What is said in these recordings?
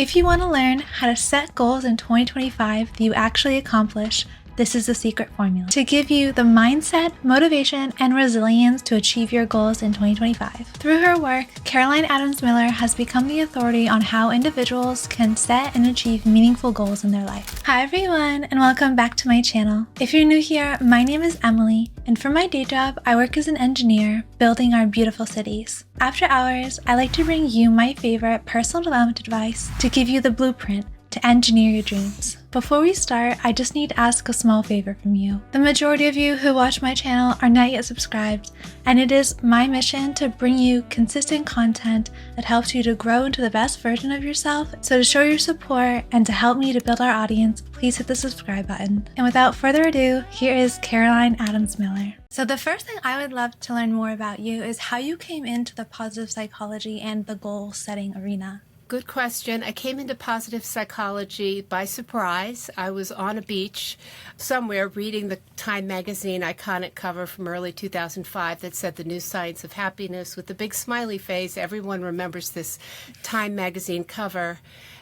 If you want to learn how to set goals in 2025 that you actually accomplish, this is the secret formula to give you the mindset, motivation, and resilience to achieve your goals in 2025. Through her work, Caroline Adams Miller has become the authority on how individuals can set and achieve meaningful goals in their life. Hi everyone, and welcome back to my channel. If you're new here, my name is Emily, and for my day job, I work as an engineer building our beautiful cities. After hours, I like to bring you my favorite personal development advice to give you the blueprint to engineer your dreams. Before we start, I just need to ask a small favor from you. The majority of you who watch my channel are not yet subscribed, and it is my mission to bring you consistent content that helps you to grow into the best version of yourself. So to show your support and to help me to build our audience, please hit the subscribe button. And without further ado, here is Caroline Adams Miller. So the first thing I would love to learn more about you is how you came into the positive psychology and the goal setting arena. Good question. I came into positive psychology by surprise. I was on a beach somewhere reading the Time magazine iconic cover from early 2005 that said the new science of happiness with the big smiley face. Everyone remembers this Time magazine cover.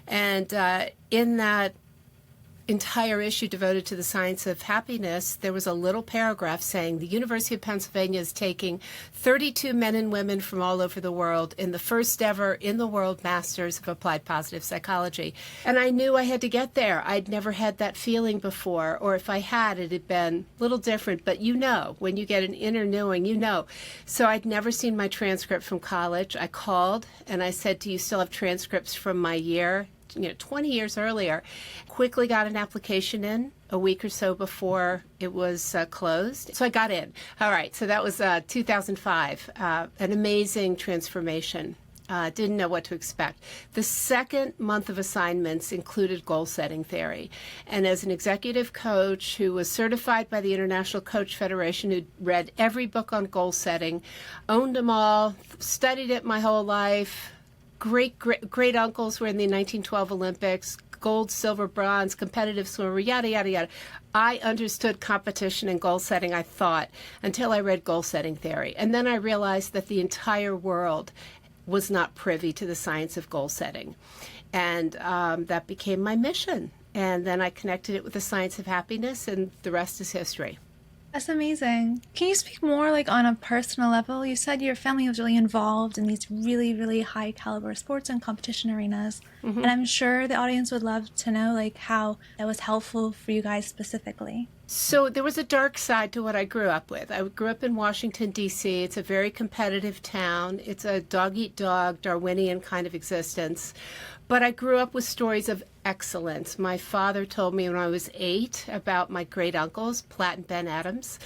And in that entire issue devoted to the science of happiness, there was a little paragraph saying the University of Pennsylvania is taking 32 men and women from all over the world in the first ever in the world Masters of Applied Positive Psychology. And I knew I had to get there. I'd never had that feeling before, or if I had, it had been a little different. But you know, when you get an inner knowing, you know. So I'd never seen my transcript from college. I called and I said, do you still have transcripts from my year? 20 years earlier. Quickly got an application in a week or so before it was closed. So I got in. All right. So that was 2005. An amazing transformation. Didn't know what to expect. The second month of assignments included goal setting theory. And as an executive coach who was certified by the International Coach Federation, who read every book on goal setting, owned them all, studied it my whole life, great uncles were in the 1912 Olympics, gold, silver, bronze, competitive swimmer, yada, yada, yada. I understood competition and goal setting, I thought, until I read goal setting theory. And then I realized that the entire world was not privy to the science of goal setting. And that became my mission. And then I connected it with the science of happiness, and the rest is history. That's amazing. Can you speak more on a personal level? You said your family was really involved in these really, really high caliber sports and competition arenas. Mm-hmm. And I'm sure the audience would love to know how that was helpful for you guys specifically. So there was a dark side to what I grew up with. I grew up in Washington, D.C. It's a very competitive town. It's a dog-eat-dog, Darwinian kind of existence. But I grew up with stories of excellence. My father told me when I was 8 about my great uncles, Platt and Ben Adams,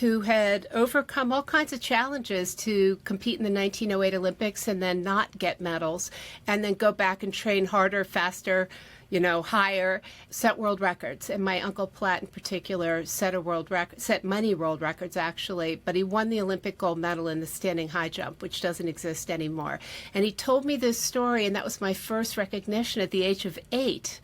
who had overcome all kinds of challenges to compete in the 1908 Olympics and then not get medals, and then go back and train harder, faster, higher, set world records. And my Uncle Platt in particular set many world records actually, but he won the Olympic gold medal in the standing high jump, which doesn't exist anymore. And he told me this story, and that was my first recognition at the age of 8,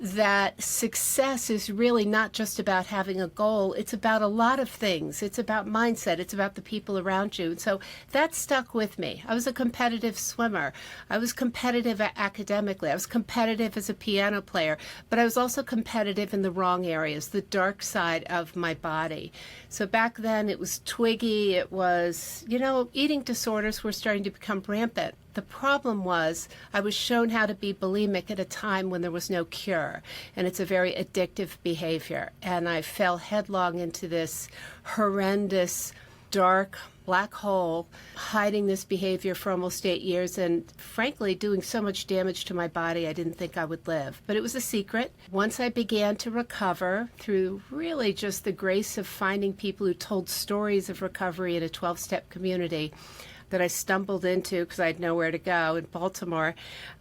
that success is really not just about having a goal. It's about a lot of things. It's about mindset. It's about the people around you. And so that stuck with me. I was a competitive swimmer. I was competitive academically. I was competitive as a piano player, but I was also competitive in the wrong areas, the dark side of my body. So back then it was twiggy. It was, eating disorders were starting to become rampant. The problem was I was shown how to be bulimic at a time when there was no cure, and it's a very addictive behavior. And I fell headlong into this horrendous, dark black hole, hiding this behavior for almost 8 years and, frankly, doing so much damage to my body I didn't think I would live. But it was a secret. Once I began to recover through really just the grace of finding people who told stories of recovery in a 12-step community that I stumbled into because I had nowhere to go in Baltimore,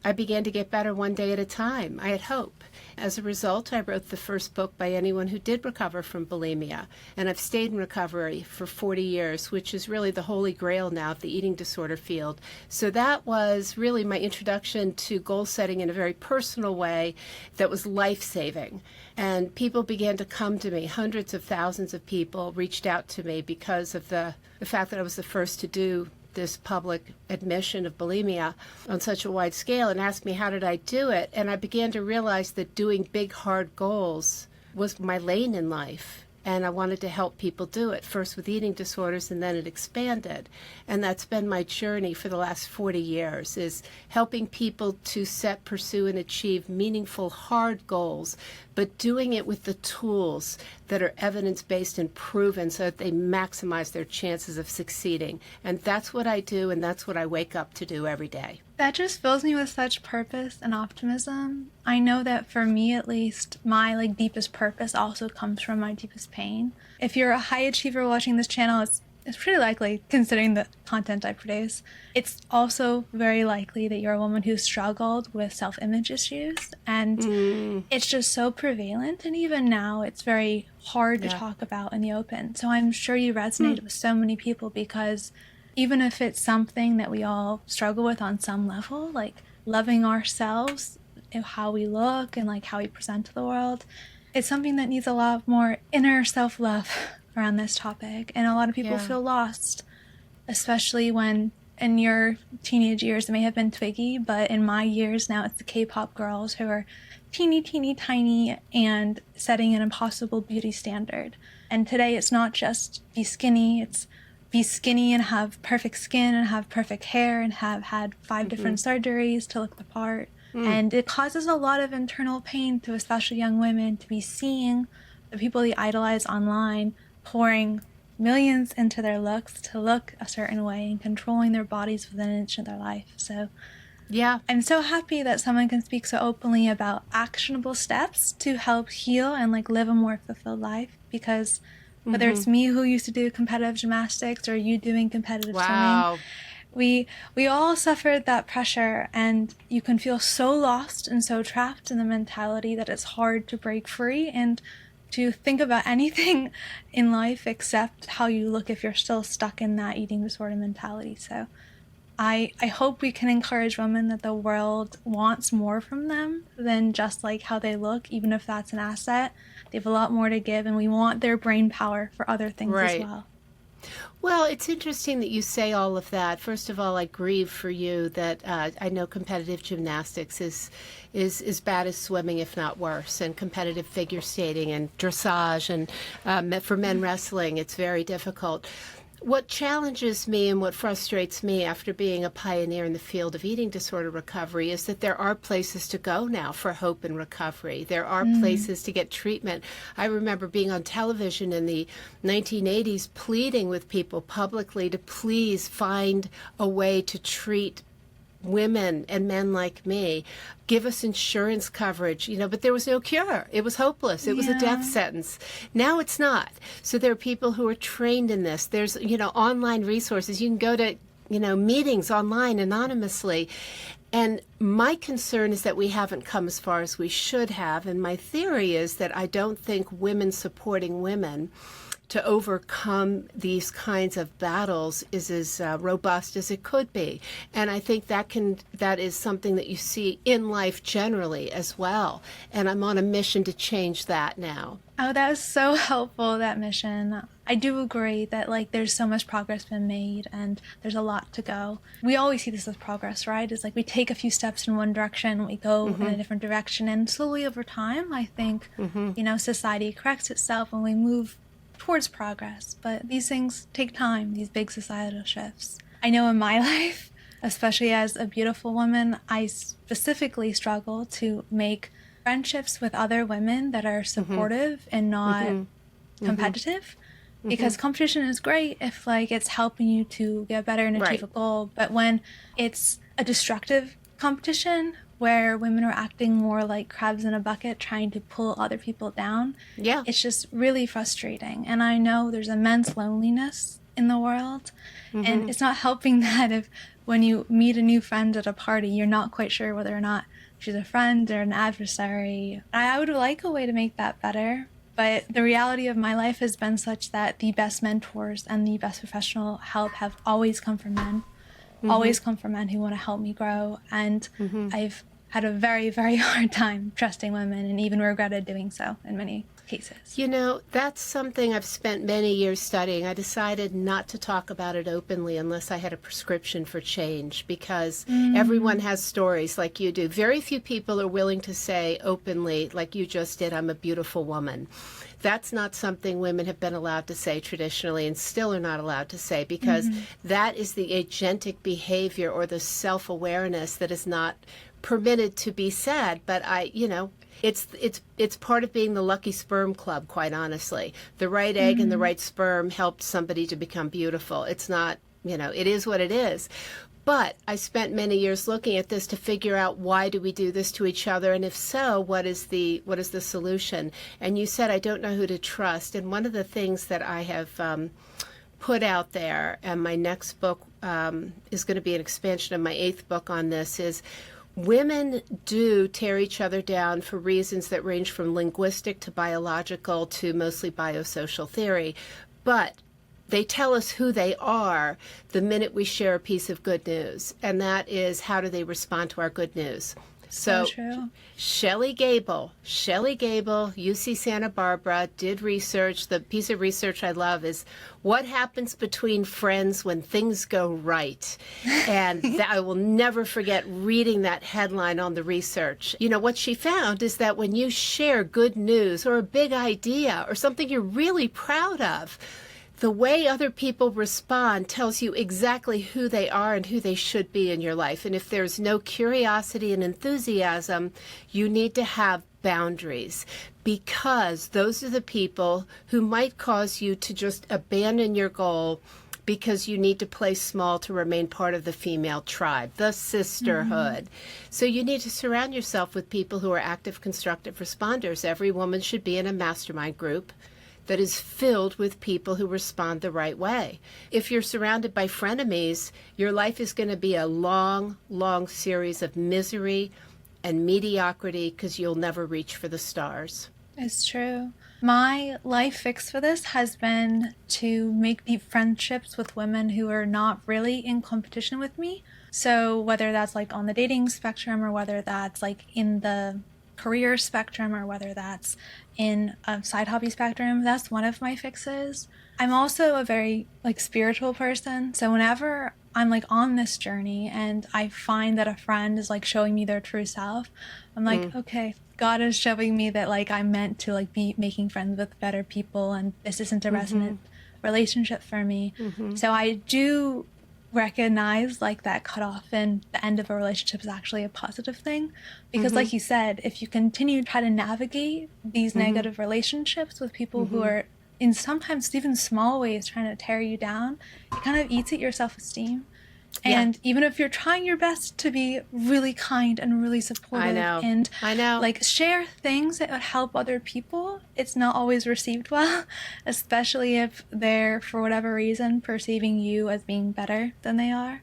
I began to get better one day at a time. I had hope. As a result, I wrote the first book by anyone who did recover from bulimia, and I've stayed in recovery for 40 years, which is really the holy grail now of the eating disorder field. So that was really my introduction to goal setting in a very personal way that was life-saving. And people began to come to me. Hundreds of thousands of people reached out to me because of the fact that I was the first to do this public admission of bulimia on such a wide scale and asked me how did I do it. And I began to realize that doing big, hard goals was my lane in life. And I wanted to help people do it, first with eating disorders, and then it expanded. And that's been my journey for the last 40 years, is helping people to set, pursue, and achieve meaningful, hard goals, but doing it with the tools that are evidence-based and proven so that they maximize their chances of succeeding. And that's what I do, and that's what I wake up to do every day. That just fills me with such purpose and optimism. I know that for me, at least, my deepest purpose also comes from my deepest pain. If you're a high achiever watching this channel, it's pretty likely, considering the content I produce. It's also very likely that you're a woman who struggled with self-image issues, and it's just so prevalent. And even now, it's very hard to talk about in the open. So I'm sure you resonate with so many people, because even if it's something that we all struggle with on some level, like loving ourselves, how we look and how we present to the world, it's something that needs a lot more inner self-love around this topic. And a lot of people feel lost, especially when in your teenage years it may have been Twiggy, but in my years now it's the K-pop girls who are teeny tiny and setting an impossible beauty standard. And today it's not just be skinny, it's be skinny and have perfect skin and have perfect hair and have had 5 different surgeries to look the part. And it causes a lot of internal pain to especially young women to be seeing the people they idolize online pouring millions into their looks to look a certain way and controlling their bodies within an inch of their life. So I'm so happy that someone can speak so openly about actionable steps to help heal and live a more fulfilled life, because whether it's me who used to do competitive gymnastics or you doing competitive swimming, we all suffered that pressure, and you can feel so lost and so trapped in the mentality that it's hard to break free and to think about anything in life except how you look if you're still stuck in that eating disorder mentality. So I hope we can encourage women that the world wants more from them than just how they look, even if that's an asset. They have a lot more to give, and we want their brain power for other things as well. Well, it's interesting that you say all of that. First of all, I grieve for you that I know competitive gymnastics is as bad as swimming, if not worse, and competitive figure skating and dressage, and for men wrestling, it's very difficult. What challenges me and what frustrates me after being a pioneer in the field of eating disorder recovery is that there are places to go now for hope and recovery. There are places to get treatment. I remember being on television in the 1980s pleading with people publicly to please find a way to treat women and men like me, give us insurance coverage, but there was no cure. It was hopeless. It was a death sentence. Now it's not. So there are people who are trained in this. There's, online resources. You can go to, meetings online anonymously. And my concern is that we haven't come as far as we should have. And my theory is that I don't think women supporting women to overcome these kinds of battles is as robust as it could be. And I think that is something that you see in life generally as well. And I'm on a mission to change that now. Oh, that was so helpful, that mission. I do agree that there's so much progress been made and there's a lot to go. We always see this as progress, right? It's we take a few steps in one direction, we go in a different direction, and slowly over time, I think, society corrects itself and we move towards progress. But these things take time, these big societal shifts. I know in my life, especially as a beautiful woman, I specifically struggle to make friendships with other women that are supportive and not competitive. Because competition is great if it's helping you to get better and achieve a goal. But when it's a destructive competition where women are acting more like crabs in a bucket trying to pull other people down, it's just really frustrating. And I know there's immense loneliness in the world, and it's not helping that if when you meet a new friend at a party, you're not quite sure whether or not she's a friend or an adversary. I would like a way to make that better, but the reality of my life has been such that the best mentors and the best professional help have always come from men. Always come from men who want to help me grow. And I've had a very, very hard time trusting women and even regretted doing so in many cases. You know, that's something I've spent many years studying. I decided not to talk about it openly unless I had a prescription for change, because everyone has stories like you do. Very few people are willing to say openly, like you just did, I'm a beautiful woman. That's not something women have been allowed to say traditionally and still are not allowed to say, because that is the agentic behavior or the self-awareness that is not permitted to be said. But it's part of being the lucky sperm club, quite honestly. The right egg and the right sperm helped somebody to become beautiful. It's not, it is what it is. But I spent many years looking at this to figure out, why do we do this to each other? And if so, what is the solution? And you said, I don't know who to trust. And one of the things that I have put out there, and my next book is going to be an expansion of my 8th book on this, is women do tear each other down for reasons that range from linguistic to biological to mostly biosocial theory. But they tell us who they are the minute we share a piece of good news. And that is, how do they respond to our good news? So true. Shelley Gable, UC Santa Barbara, did research. The piece of research I love is what happens between friends when things go right. And I will never forget reading that headline on the research. What she found is that when you share good news or a big idea or something you're really proud of, the way other people respond tells you exactly who they are and who they should be in your life. And if there's no curiosity and enthusiasm, you need to have boundaries, because those are the people who might cause you to just abandon your goal because you need to play small to remain part of the female tribe, the sisterhood. So you need to surround yourself with people who are active, constructive responders. Every woman should be in a mastermind group that is filled with people who respond the right way. If you're surrounded by frenemies, your life is going to be a long, long series of misery and mediocrity, because you'll never reach for the stars. It's true. My life fix for this has been to make deep friendships with women who are not really in competition with me. So whether that's like on the dating spectrum, or whether that's like in the career spectrum, or whether that's in a side hobby spectrum, that's one of my fixes. I'm also a very spiritual person, so whenever I'm on this journey and I find that a friend is showing me their true self, I'm okay, God is showing me that I'm meant to be making friends with better people, and this isn't a resonant relationship for me. So I do recognize that cutoff and the end of a relationship is actually a positive thing, because like you said, if you continue to try to navigate these negative relationships with people who are in sometimes even small ways trying to tear you down, it kind of eats at your self-esteem. And even if you're trying your best to be really kind and really supportive and share things that would help other people, it's not always received well, especially if they're, for whatever reason, perceiving you as being better than they are.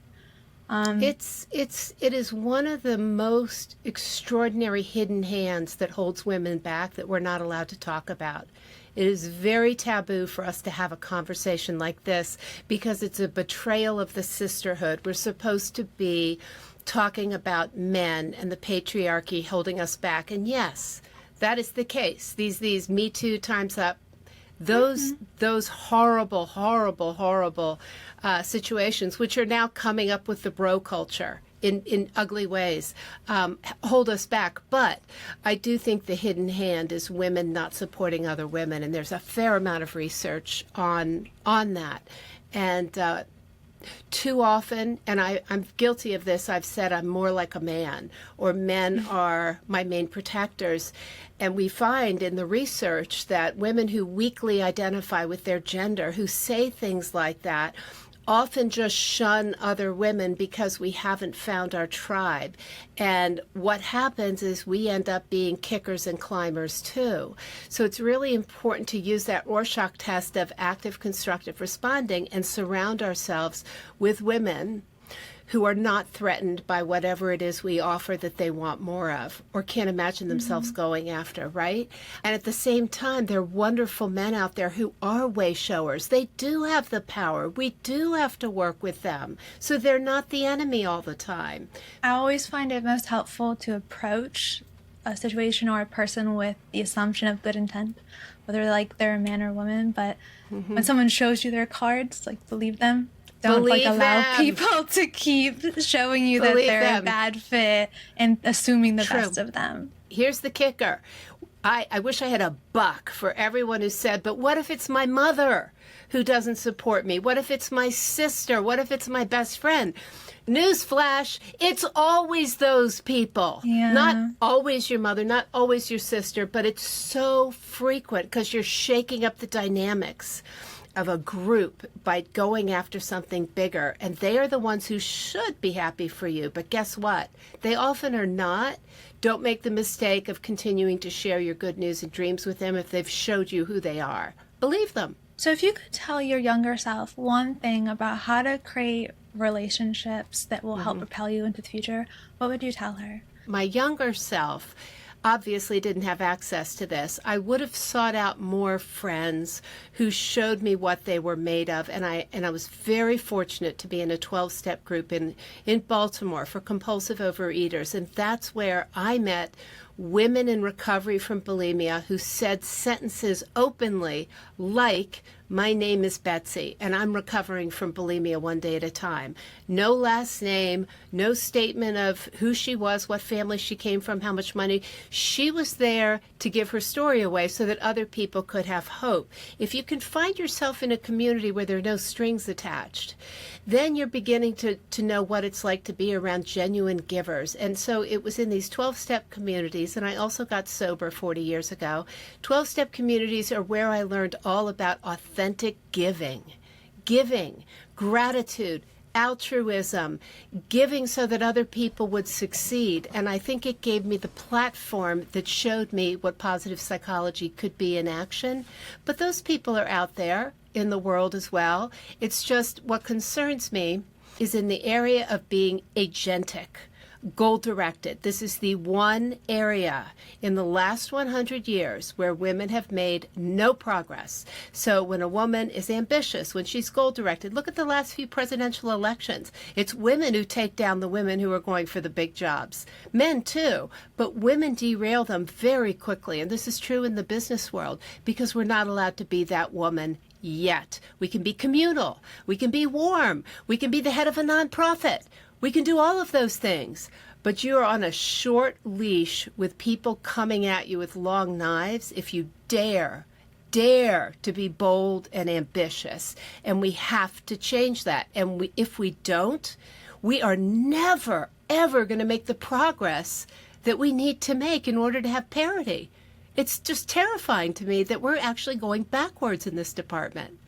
It is one of the most extraordinary hidden hands that holds women back that we're not allowed to talk about. It is very taboo for us to have a conversation like this, because it's a betrayal of the sisterhood. We're supposed to be talking about men and the patriarchy holding us back. And yes, that is the case. These Me Too, Time's Up, those horrible, horrible, horrible situations, which are now coming up with the bro culture in ugly ways, hold us back. But I do think the hidden hand is women not supporting other women, and there's a fair amount of research on that. And too often, and I'm guilty of this, I've said I'm more like a man, or men are my main protectors. And we find in the research that women who weakly identify with their gender, who say things like that, often just shun other women because we haven't found our tribe. And what happens is we end up being kickers and climbers too. So it's really important to use that Rorschach test of active constructive responding and surround ourselves with women who are not threatened by whatever it is we offer that they want more of or can't imagine themselves going after, right? And at the same time, there are wonderful men out there who are way showers. They do have the power. We do have to work with them. So they're not the enemy all the time. I always find it most helpful to approach a situation or a person with the assumption of good intent, whether like they're a man or woman. But when someone shows you their cards, like believe them. Don't Believe allow them. people to keep showing you that they're a bad fit and assuming the best of them. Here's the kicker. I wish I had a buck for everyone who said, but what if it's my mother who doesn't support me? What if it's my sister? What if it's my best friend? Newsflash, it's always those people. Yeah. Not always your mother, not always your sister, but it's so frequent because you're shaking up the dynamics of a group by going after something bigger. And they are the ones who should be happy for you. But guess what? They often are not. Don't make the mistake of continuing to share your good news and dreams with them if they've showed you who they are. Believe them. So if you could tell your younger self one thing about how to create relationships that will help propel you into the future, what would you tell her? My younger self obviously didn't have access to this. I would have sought out more friends who showed me what they were made of, and I was very fortunate to be in a 12-step group in Baltimore for compulsive overeaters, and that's where I met women in recovery from bulimia who said sentences openly like, "My name is Betsy, and I'm recovering from bulimia one day at a time." No last name, no statement of who she was, what family she came from, how much money. She was there to give her story away so that other people could have hope. If you can find yourself in a community where there are no strings attached, then you're beginning to know what it's like to be around genuine givers. And so it was in these 12-step communities, and I also got sober 40 years ago. 12-step communities are where I learned all about authentic giving, gratitude, altruism, giving so that other people would succeed. And I think it gave me the platform that showed me what positive psychology could be in action. But those people are out there in the world as well. It's just what concerns me is in the area of being agentic, goal-directed. This is the one area in the last 100 years where women have made no progress. So when a woman is ambitious, when she's goal-directed, look at the last few presidential elections. It's women who take down the women who are going for the big jobs. Men too, but women derail them very quickly. And this is true in the business world because we're not allowed to be that woman yet. We can be communal. We can be warm. We can be the head of a nonprofit. We can do all of those things, but you're on a short leash with people coming at you with long knives if you dare to be bold and ambitious. And we have to change that. And if we don't, we are never, ever going to make the progress that we need to make in order to have parity. It's just terrifying to me that we're actually going backwards in this department.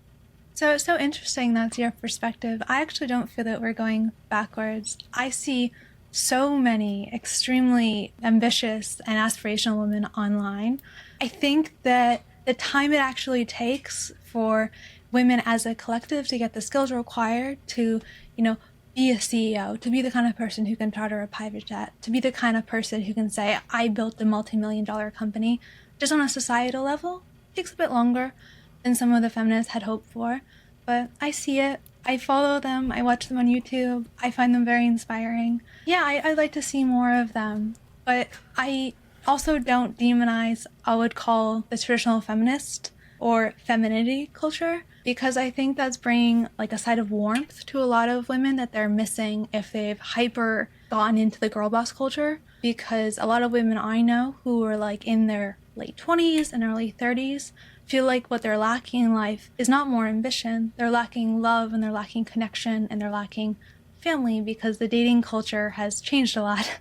So it's so interesting that's your perspective. I actually don't feel that we're going backwards. I see so many extremely ambitious and aspirational women online. I think that the time it actually takes for women as a collective to get the skills required to, be a CEO, to be the kind of person who can charter a private jet, to be the kind of person who can say, I built a multi-million-dollar company, just on a societal level, takes a bit longer than some of the feminists had hoped for. But I see it. I follow them. I watch them on YouTube. I find them very inspiring. Yeah, I'd like to see more of them. But I also don't demonize, I would call the traditional feminist or femininity culture, because I think that's bringing like a side of warmth to a lot of women that they're missing if they've hyper gone into the girl boss culture. Because a lot of women I know who are like in their late 20s and early 30s feel like what they're lacking in life is not more ambition. They're lacking love, and they're lacking connection, and they're lacking family, because the dating culture has changed a lot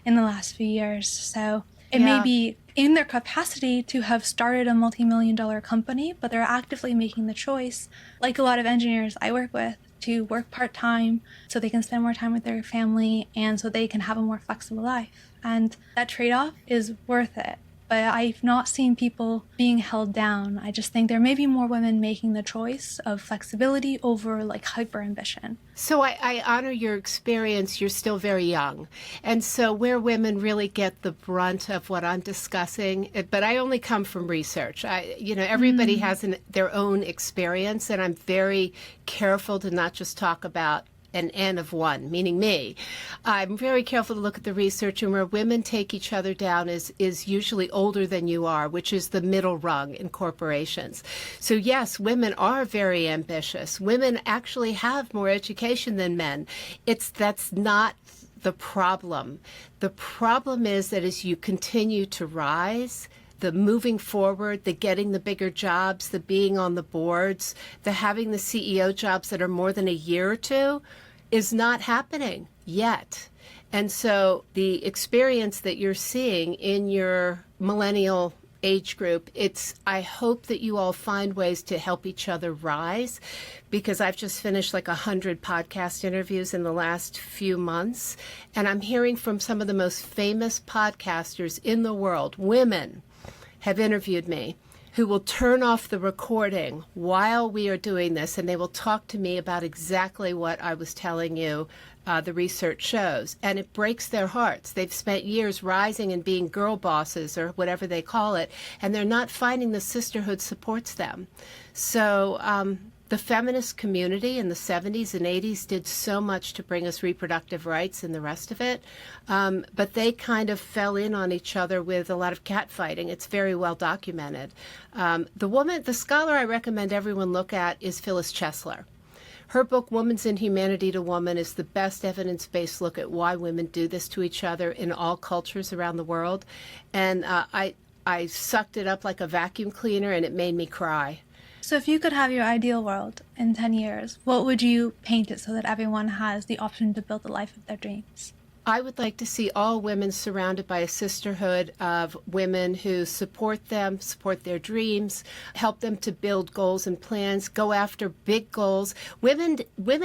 in the last few years. So it may be in their capacity to have started a multi-million-dollar company, but they're actively making the choice, like a lot of engineers I work with, to work part-time so they can spend more time with their family and so they can have a more flexible life. And that trade-off is worth it. but I've not seen people being held down. I just think there may be more women making the choice of flexibility over like hyper ambition. So I honor your experience. You're still very young. And so where women really get the brunt of what I'm discussing, but I only come from research. Everybody has their own experience, and I'm very careful to not just talk about an N of one, meaning me. I'm very careful to look at the research, and where women take each other down is usually older than you are, which is the middle rung in corporations. So yes, women are very ambitious. Women actually have more education than men. That's not the problem. The problem is that as you continue to rise, the moving forward, the getting the bigger jobs, the being on the boards, the having the CEO jobs that are more than a year or two is not happening yet. And so the experience that you're seeing in your millennial age group, I hope that you all find ways to help each other rise, because I've just finished like 100 podcast interviews in the last few months, and I'm hearing from some of the most famous podcasters in the world, women, have interviewed me, who will turn off the recording while we are doing this, and they will talk to me about exactly what I was telling you the research shows. And it breaks their hearts. They've spent years rising and being girl bosses or whatever they call it, and they're not finding the sisterhood supports them. So the feminist community in the 70s and 80s did so much to bring us reproductive rights and the rest of it, but they kind of fell in on each other with a lot of catfighting. It's very well documented. The scholar I recommend everyone look at is Phyllis Chesler. Her book, Woman's Inhumanity to Woman, is the best evidence-based look at why women do this to each other in all cultures around the world. And I sucked it up like a vacuum cleaner, and it made me cry. So if you could have your ideal world in 10 years, what would you paint it so that everyone has the option to build the life of their dreams? I would like to see all women surrounded by a sisterhood of women who support them, support their dreams, help them to build goals and plans, go after big goals. Women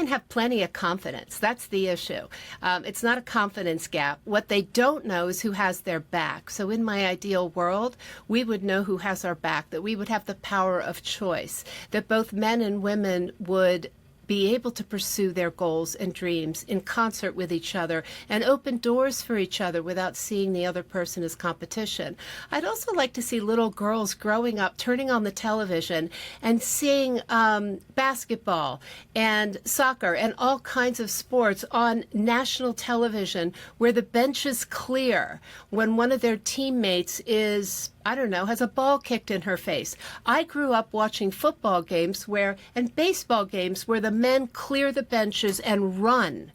have plenty of confidence. That's the issue. It's not a confidence gap. What they don't know is who has their back. So in my ideal world, we would know who has our back, that we would have the power of choice, that both men and women would be able to pursue their goals and dreams in concert with each other and open doors for each other without seeing the other person as competition. I'd also like to see little girls growing up, turning on the television and seeing basketball and soccer and all kinds of sports on national television where the bench is clear when one of their teammates has a ball kicked in her face. I grew up watching football games and baseball games where the men clear the benches and run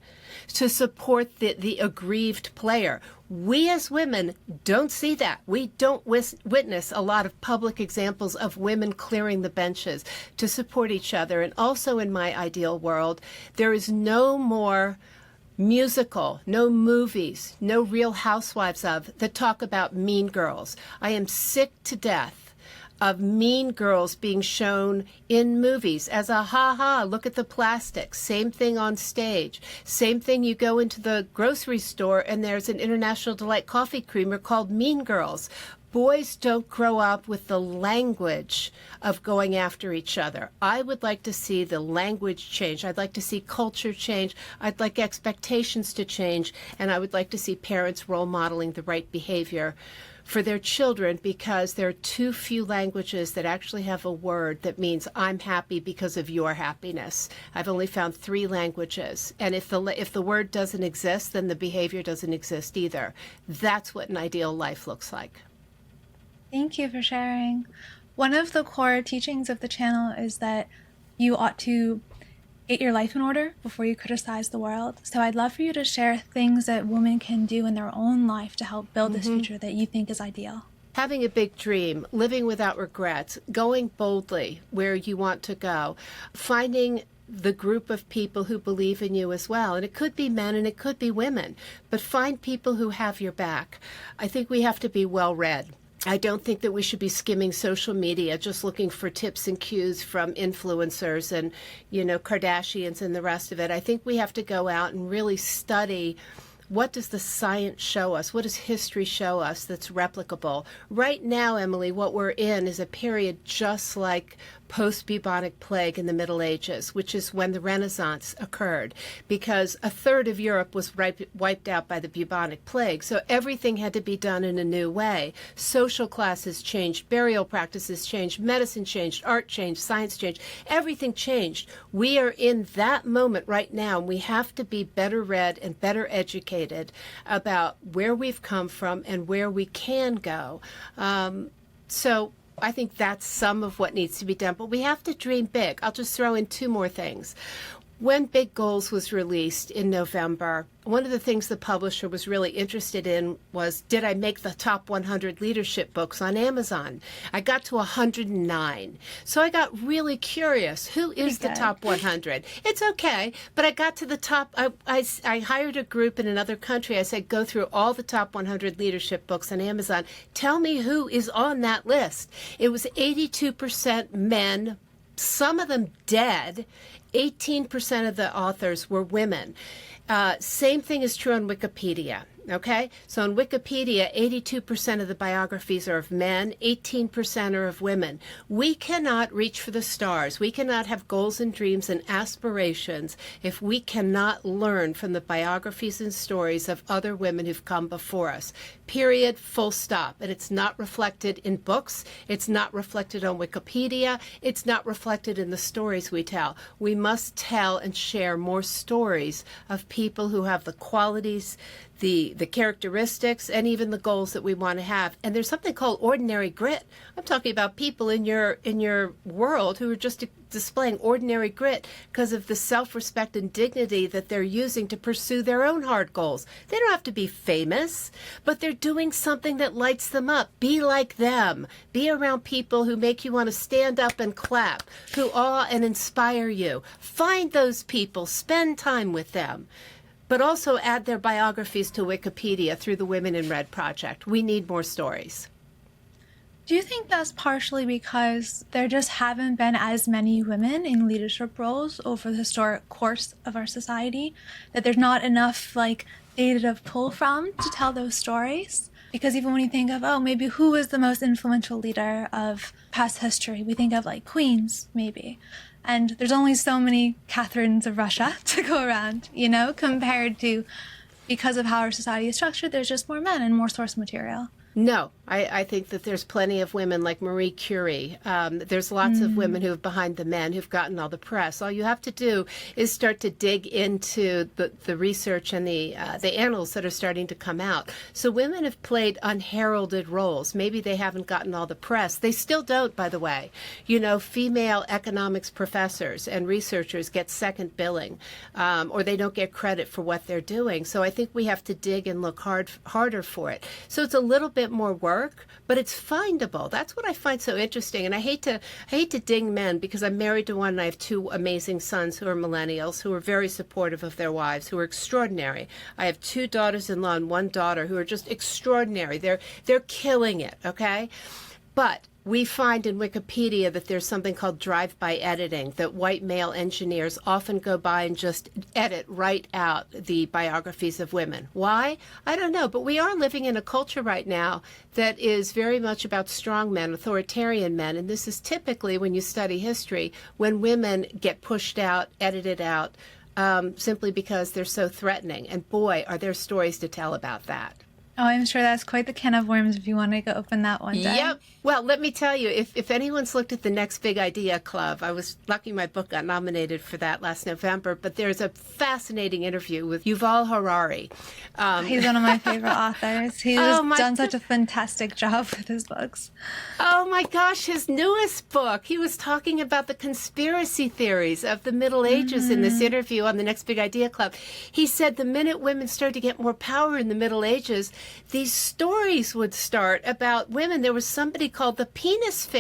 to support the aggrieved player. We as women don't see that. We don't witness a lot of public examples of women clearing the benches to support each other. And also in my ideal world, there is no more musical, no movies, no Real Housewives that talk about mean girls. I am sick to death of mean girls being shown in movies as a ha-ha, look at the plastic. Same thing on stage. Same thing, you go into the grocery store and there's an International Delight coffee creamer called Mean Girls. Boys don't grow up with the language of going after each other. I would like to see the language change. I'd like to see culture change. I'd like expectations to change. And I would like to see parents role modeling the right behavior for their children, because there are too few languages that actually have a word that means I'm happy because of your happiness. I've only found 3 languages. And if the word doesn't exist, then the behavior doesn't exist either. That's what an ideal life looks like. Thank you for sharing. One of the core teachings of the channel is that you ought to get your life in order before you criticize the world. So I'd love for you to share things that women can do in their own life to help build this future that you think is ideal. Having a big dream, living without regrets, going boldly where you want to go, finding the group of people who believe in you as well. And it could be men and it could be women, but find people who have your back. I think we have to be well read. I don't think that we should be skimming social media, just looking for tips and cues from influencers and, Kardashians and the rest of it. I think we have to go out and really study what does the science show us? What does history show us that's replicable? Right now, Emily, what we're in is a period just like post-bubonic plague in the Middle Ages, which is when the Renaissance occurred, because a third of Europe was wiped out by the bubonic plague. So everything had to be done in a new way. Social classes changed, burial practices changed, medicine changed, art changed, science changed, everything changed. We are in that moment right now, and we have to be better read and better educated about where we've come from and where we can go. So I think that's some of what needs to be done, but we have to dream big. I'll just throw in two more things. When Big Goals was released in November, one of the things the publisher was really interested in was, did I make the top 100 leadership books on Amazon? I got to 109. So I got really curious. Who is the top 100? It's okay, but I got to the top. I hired a group in another country. I said, go through all the top 100 leadership books on Amazon. Tell me who is on that list. It was 82% men, some of them dead. 18% of the authors were women. Same thing is true on Wikipedia. Okay, so on Wikipedia, 82% of the biographies are of men, 18% are of women. We cannot reach for the stars. We cannot have goals and dreams and aspirations if we cannot learn from the biographies and stories of other women who've come before us. Period, full stop. And it's not reflected in books. It's not reflected on Wikipedia. It's not reflected in the stories we tell. We must tell and share more stories of people who have the qualities, the characteristics, and even the goals that we want to have. And there's something called ordinary grit. I'm talking about people in your world who are just displaying ordinary grit because of the self-respect and dignity that they're using to pursue their own hard goals. They don't have to be famous, but they're doing something that lights them up. Be like them. Be around people who make you want to stand up and clap, who awe and inspire you. Find those people. Spend time with them. But also add their biographies to Wikipedia through the Women in Red Project. We need more stories. Do you think that's partially because there just haven't been as many women in leadership roles over the historic course of our society, that there's not enough data to pull from to tell those stories? Because even when you think of, maybe who was the most influential leader of past history, we think of queens, maybe. And there's only so many Catherines of Russia to go around, compared to, because of how our society is structured, there's just more men and more source material. No, I think that there's plenty of women like Marie Curie. There's lots of women who have behind the men who've gotten all the press. All you have to do is start to dig into the research and the annals that are starting to come out. So women have played unheralded roles. Maybe they haven't gotten all the press. They still don't, by the way. Female economics professors and researchers get second billing, or they don't get credit for what they're doing. So I think we have to dig and look harder for it. So it's a little bit more work, but it's findable. That's what I find so interesting. And I hate to ding men, because I'm married to one and I have two amazing sons who are millennials, who are very supportive of their wives, who are extraordinary. I have two daughters-in-law and one daughter who are just extraordinary. They're killing it, okay? But we find in Wikipedia that there's something called drive-by editing, that white male engineers often go by and just edit right out the biographies of women. Why? I don't know, but we are living in a culture right now that is very much about strong men, authoritarian men, and this is typically, when you study history, when women get pushed out, edited out, simply because they're so threatening. And boy, are there stories to tell about that. Oh, I'm sure that's quite the can of worms if you want to go open that one day. Yep. Well, let me tell you, if anyone's looked at the Next Big Idea Club, I was lucky my book got nominated for that last November, but there's a fascinating interview with Yuval Harari. He's one of my favorite authors. He's done such a fantastic job with his books. Oh my gosh, his newest book. He was talking about the conspiracy theories of the Middle Ages in this interview on the Next Big Idea Club. He said the minute women started to get more power in the Middle Ages, these stories would start about women. There was somebody called the penis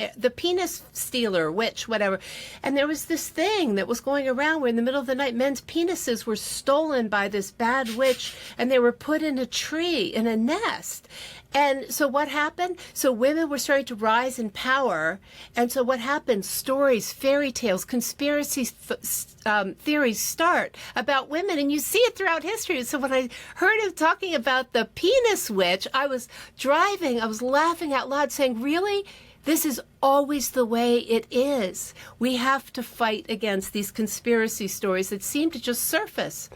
stealer, witch, whatever. And there was this thing that was going around where in the middle of the night, men's penises were stolen by this bad witch, and they were put in a tree, in a nest. And so what happened? So women were starting to rise in power. And so what happened? Stories, fairy tales, conspiracy theories start about women. And you see it throughout history. So when I heard him talking about the penis witch, I was driving, I was laughing out loud saying, really? This is always the way it is. We have to fight against these conspiracy stories that seem to just surface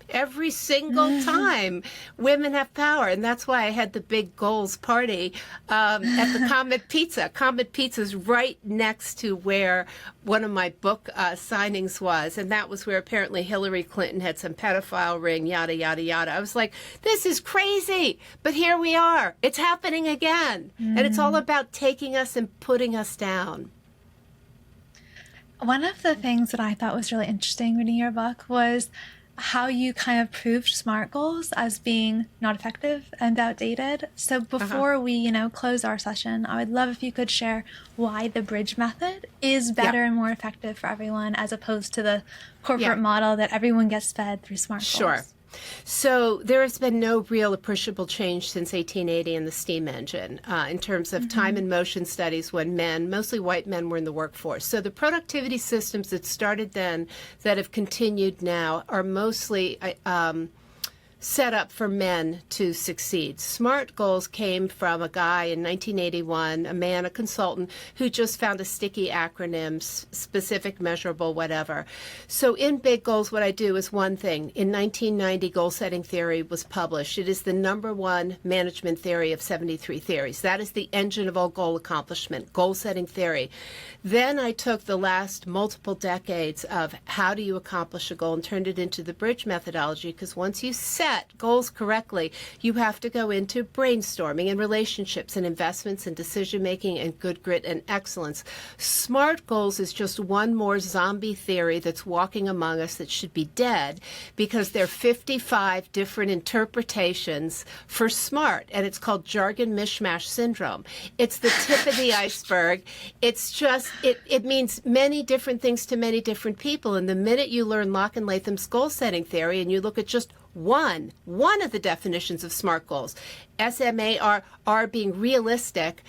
every single time women have power. And that's why I had the big goals party at the Comet Pizza. Comet Pizza is right next to where one of my book signings was. And that was where apparently Hillary Clinton had some pedophile ring, yada, yada, yada. I was like, this is crazy. But here we are. It's happening again. And it's all about taking us and putting us down. One of the things that I thought was really interesting reading your book was how you kind of proved SMART goals as being not effective and outdated. So before we, close our session, I would love if you could share why the bridge method is better and more effective for everyone as opposed to the corporate model that everyone gets fed through SMART goals. Sure. So there has been no real appreciable change since 1880 in the steam engine in terms of time and motion studies when men, mostly white men, were in the workforce. So the productivity systems that started then that have continued now are mostly set up for men to succeed. SMART goals came from a guy in 1981, a man, a consultant, who just found a sticky acronym, specific, measurable, whatever. So in big goals, what I do is one thing. In 1990, goal setting theory was published. It is the #1 management theory of 73 theories. That is the engine of all goal accomplishment, goal setting theory. Then I took the last multiple decades of how do you accomplish a goal and turned it into the bridge methodology, because once you set goals correctly, you have to go into brainstorming and relationships and investments and decision making and good grit and excellence. SMART goals is just one more zombie theory that's walking among us that should be dead, because there are 55 different interpretations for SMART, and it's called jargon mishmash syndrome. It's the tip of the iceberg. It's just, it means many different things to many different people. And the minute you learn Locke and Latham's goal setting theory and you look at just one of the definitions of SMART goals, SMART being realistic,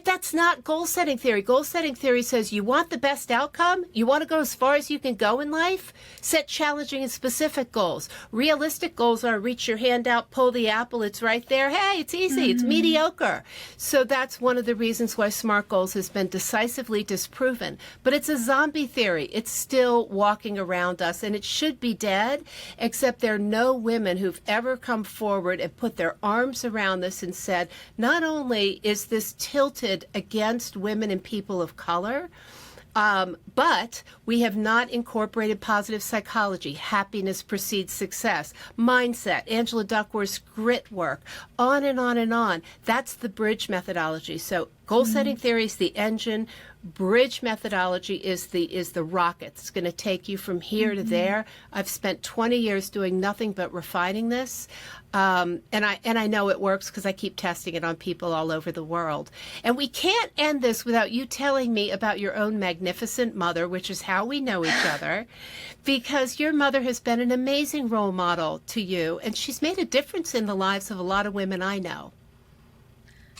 that's not goal setting theory. Goal setting theory says you want the best outcome, you want to go as far as you can go in life, set challenging and specific goals. Realistic goals are reach your hand out, pull the apple, it's right there. Hey, it's easy, it's mediocre. So that's one of the reasons why SMART goals has been decisively disproven. But it's a zombie theory. It's still walking around us, and it should be dead, except there are no women who've ever come forward and put their arms around this and said, not only is this tilted against women and people of color, but we have not incorporated positive psychology, happiness precedes success, mindset, Angela Duckworth's grit work, on and on and on. That's the bridge methodology. So goal setting theory is the engine. Bridge methodology is the rocket. It's going to take you from here to there. I've spent 20 years doing nothing but refining this. And I know it works because I keep testing it on people all over the world. And we can't end this without you telling me about your own magnificent mother, which is how we know each other, because your mother has been an amazing role model to you, and she's made a difference in the lives of a lot of women I know.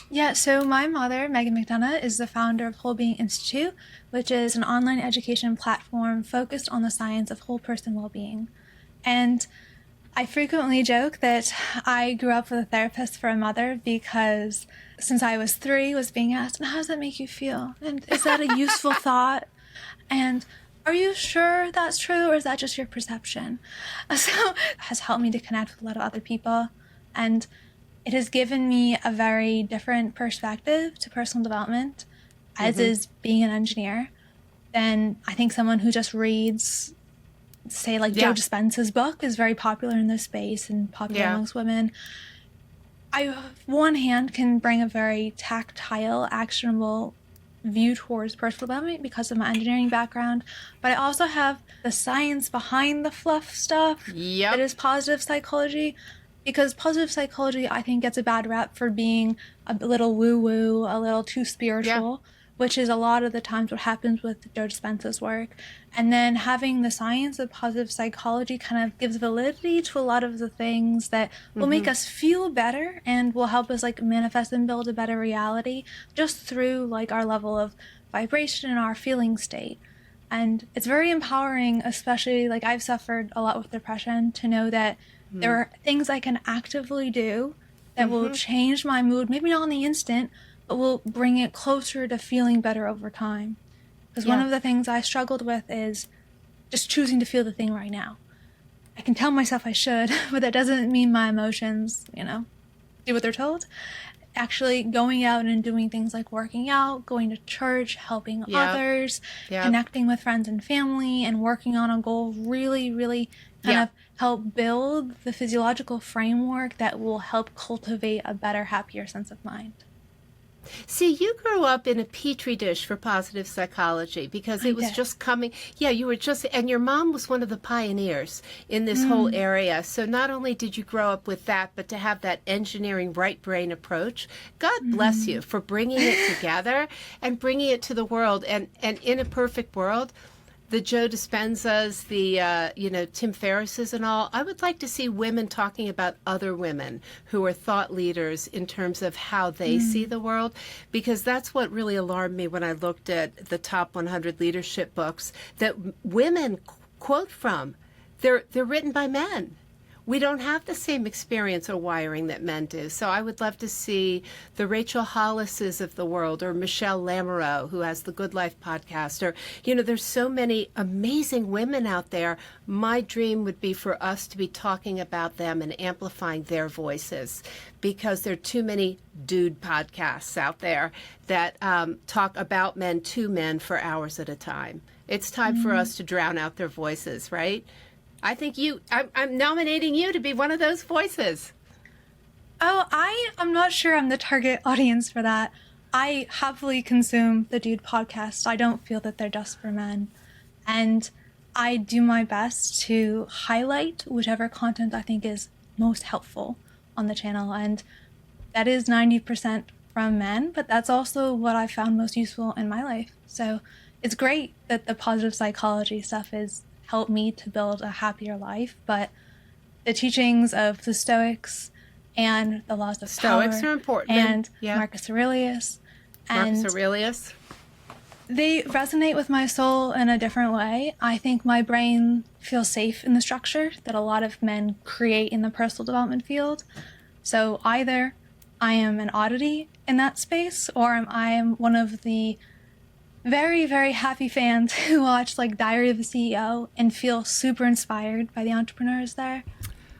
Yeah, so my mother, Megan McDonough, is the founder of Whole Being Institute, which is an online education platform focused on the science of whole person well-being. And I frequently joke that I grew up with a therapist for a mother because since I was 3, was being asked, and how does that make you feel? And is that a useful thought? And are you sure that's true, or is that just your perception? So it has helped me to connect with a lot of other people. And it has given me a very different perspective to personal development, as is being an engineer, than I think someone who just reads, say, like Joe Dispenza's book is very popular in this space and popular amongst women. I, one hand, can bring a very tactile, actionable view towards personal development because of my engineering background, but I also have the science behind the fluff stuff that is positive psychology. Because positive psychology, I think, gets a bad rap for being a little woo-woo, a little too spiritual, which is a lot of the times what happens with Joe Dispenza's work. And then having the science of positive psychology kind of gives validity to a lot of the things that will make us feel better and will help us like manifest and build a better reality just through like our level of vibration and our feeling state. And it's very empowering, especially like I've suffered a lot with depression, to know that there are things I can actively do that will change my mood, maybe not in the instant, but will bring it closer to feeling better over time. Because one of the things I struggled with is just choosing to feel the thing right now. I can tell myself I should, but that doesn't mean my emotions, you know, do what they're told. Actually going out and doing things like working out, going to church, helping others, connecting with friends and family, and working on a goal really, really kind of help build the physiological framework that will help cultivate a better, happier sense of mind. See, you grew up in a petri dish for positive psychology because it was just coming. Yeah, you were just, and your mom was one of the pioneers in this whole area. So not only did you grow up with that, but to have that engineering right brain approach, God bless you for bringing it together and bringing it to the world. And in a perfect world, the Joe Dispenzas, the, Tim Ferrisses and all, I would like to see women talking about other women who are thought leaders in terms of how they see the world, because that's what really alarmed me when I looked at the top 100 leadership books that women quote from. They're written by men. We don't have the same experience or wiring that men do. So I would love to see the Rachel Hollises of the world, or Michelle Lamoureux, who has the Good Life podcast, or, there's so many amazing women out there. My dream would be for us to be talking about them and amplifying their voices, because there are too many dude podcasts out there that talk about men to men for hours at a time. It's time for us to drown out their voices, right? I think I'm nominating you to be one of those voices. Oh, I'm not sure I'm the target audience for that. I happily consume the Dude podcast. I don't feel that they're just for men. And I do my best to highlight whichever content I think is most helpful on the channel. And that is 90% from men, but that's also what I found most useful in my life. So it's great that the positive psychology stuff is help me to build a happier life, but the teachings of the Stoics and the laws of Stoics power are important, and Marcus Aurelius, they resonate with my soul in a different way. I think my brain feels safe in the structure that a lot of men create in the personal development field. So either I am an oddity in that space, or I am one of the very, very happy fans who watch like Diary of a CEO and feel super inspired by the entrepreneurs there.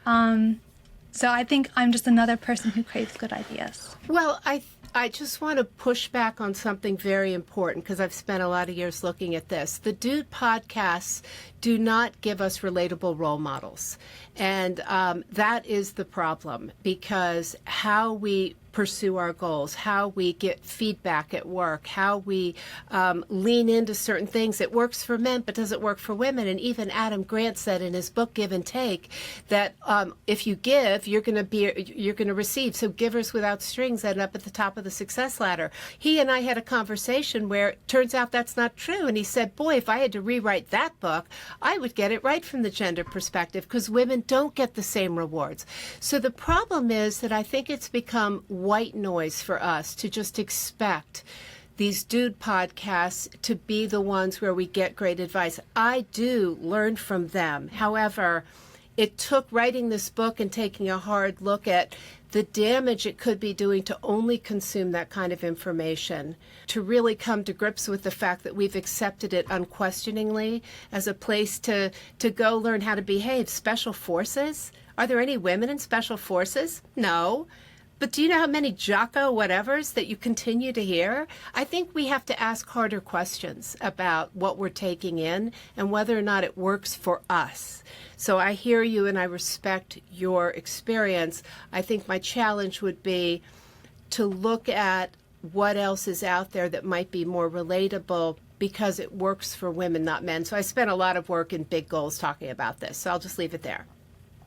So I think I'm just another person who craves good ideas. Well, I just want to push back on something very important, because I've spent a lot of years looking at this. The Dude podcasts do not give us relatable role models. And that is the problem, because how we pursue our goals, how we get feedback at work, how we lean into certain things. It works for men, but doesn't work for women. And even Adam Grant said in his book, Give and Take, that if you give, you're going to receive. So givers without strings end up at the top of the success ladder. He and I had a conversation where it turns out that's not true. And he said, boy, if I had to rewrite that book, I would get it right from the gender perspective, because women don't get the same rewards. So the problem is that I think it's become white noise for us to just expect these dude podcasts to be the ones where we get great advice. I do learn from them. However, it took writing this book and taking a hard look at the damage it could be doing to only consume that kind of information, to really come to grips with the fact that we've accepted it unquestioningly as a place to go learn how to behave. Special forces? Are there any women in special forces? No. But do you know how many Jocko whatevers that you continue to hear? I think we have to ask harder questions about what we're taking in and whether or not it works for us. So I hear you and I respect your experience. I think my challenge would be to look at what else is out there that might be more relatable, because it works for women, not men. So I spent a lot of work in Big Goals talking about this. So I'll just leave it there.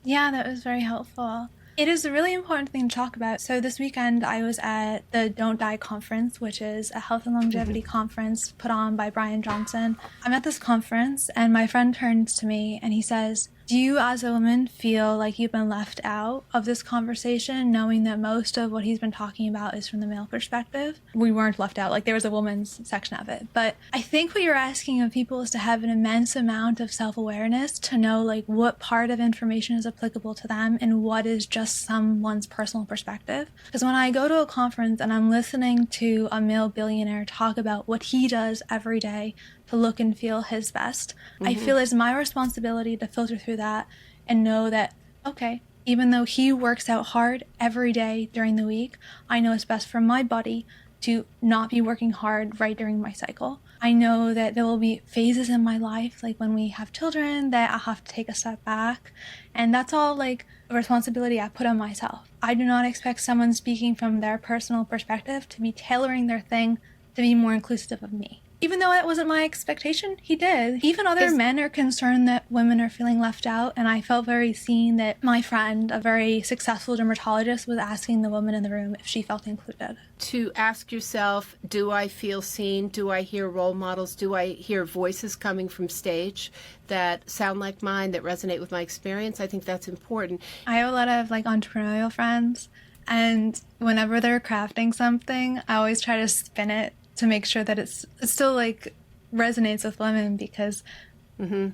Yeah, that was very helpful. It is a really important thing to talk about. So this weekend I was at the Don't Die conference, which is a health and longevity conference put on by Brian Johnson. I'm at this conference and my friend turns to me and he says, do you as a woman feel like you've been left out of this conversation, knowing that most of what he's been talking about is from the male perspective? We weren't left out, like there was a woman's section of it. But I think what you're asking of people is to have an immense amount of self-awareness to know like what part of information is applicable to them and what is just someone's personal perspective. Because when I go to a conference and I'm listening to a male billionaire talk about what he does every day to look and feel his best, I feel it's my responsibility to filter through that and know that, okay, even though he works out hard every day during the week, I know it's best for my body to not be working hard right during my cycle. I know that there will be phases in my life, like when we have children, that I have to take a step back. And that's all like a responsibility I put on myself. I do not expect someone speaking from their personal perspective to be tailoring their thing to be more inclusive of me. Even though that wasn't my expectation, he did. Even other men are concerned that women are feeling left out, and I felt very seen that my friend, a very successful dermatologist, was asking the woman in the room if she felt included. To ask yourself, do I feel seen? Do I hear role models? Do I hear voices coming from stage that sound like mine, that resonate with my experience? I think that's important. I have a lot of like entrepreneurial friends, and whenever they're crafting something, I always try to spin it to make sure that it still like resonates with women, because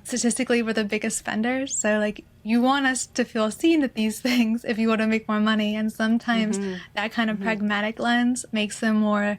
statistically we're the biggest spenders. So like you want us to feel seen at these things if you want to make more money. And sometimes that kind of pragmatic lens makes them more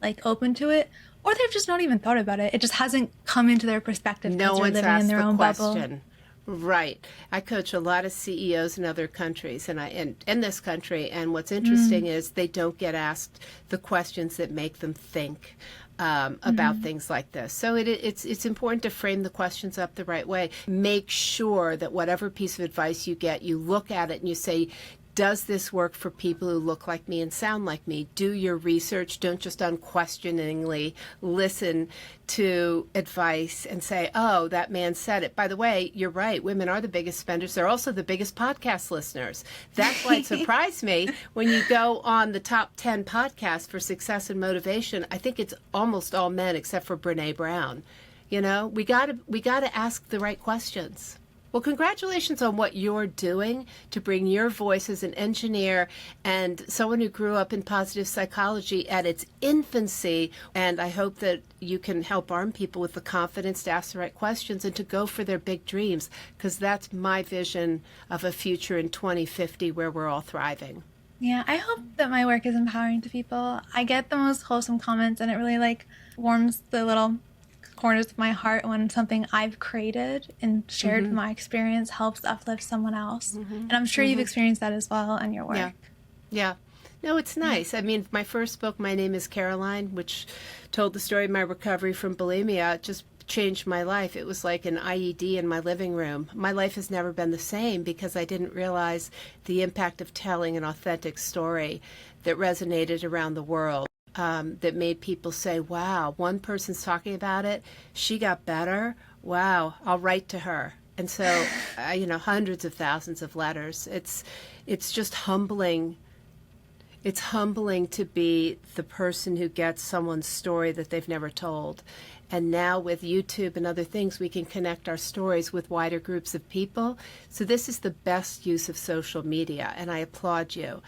like open to it, or they've just not even thought about it. It just hasn't come into their perspective. No one's living asked in their the own question. bubble. Right. I coach a lot of CEOs in other countries and in this country, and what's interesting is they don't get asked the questions that make them think about things like this. So it's important to frame the questions up the right way. Make sure that whatever piece of advice you get, you look at it and you say, does this work for people who look like me and sound like me? Do your research. Don't just unquestioningly listen to advice and say, oh, that man said it. By the way, you're right. Women are the biggest spenders. They're also the biggest podcast listeners. That's why it surprised me when you go on the top 10 podcasts for success and motivation. I think it's almost all men except for Brene Brown. You know, we gotta ask the right questions. Well, congratulations on what you're doing to bring your voice as an engineer and someone who grew up in positive psychology at its infancy. And I hope that you can help arm people with the confidence to ask the right questions and to go for their big dreams, because that's my vision of a future in 2050 where we're all thriving. Yeah, I hope that my work is empowering to people. I get the most wholesome comments, and it really like warms the little corners of my heart when something I've created and shared my experience helps uplift someone else. And I'm sure you've experienced that as well in your work. Yeah. No, it's nice. I mean, my first book, My Name is Caroline, which told the story of my recovery from bulimia, just changed my life. It was like an IED in my living room. My life has never been the same because I didn't realize the impact of telling an authentic story that resonated around the world. That made people say, wow, one person's talking about it, she got better, wow, I'll write to her. And so, hundreds of thousands of letters. It's just humbling. It's humbling to be the person who gets someone's story that they've never told. And now with YouTube and other things, we can connect our stories with wider groups of people. So this is the best use of social media, and I applaud you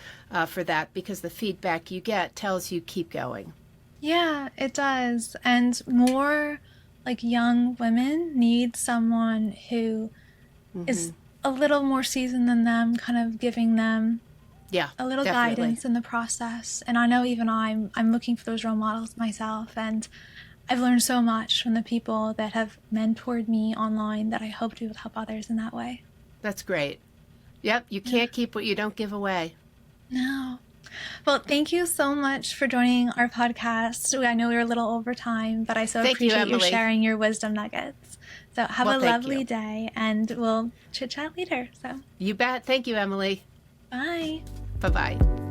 for that, because the feedback you get tells you keep going. Yeah, it does. And more like young women need someone who is a little more seasoned than them, kind of giving them a little guidance in the process. And I know even I'm looking for those role models myself, and I've learned so much from the people that have mentored me online that I hope to help others in that way. That's great. Yep, you can't keep what you don't give away. No. Well, thank you so much for joining our podcast. I know we were a little over time, but I appreciate you sharing your wisdom nuggets. So have a lovely day, and we'll chit-chat later. So you bet. Thank you, Emily. Bye. Bye-bye.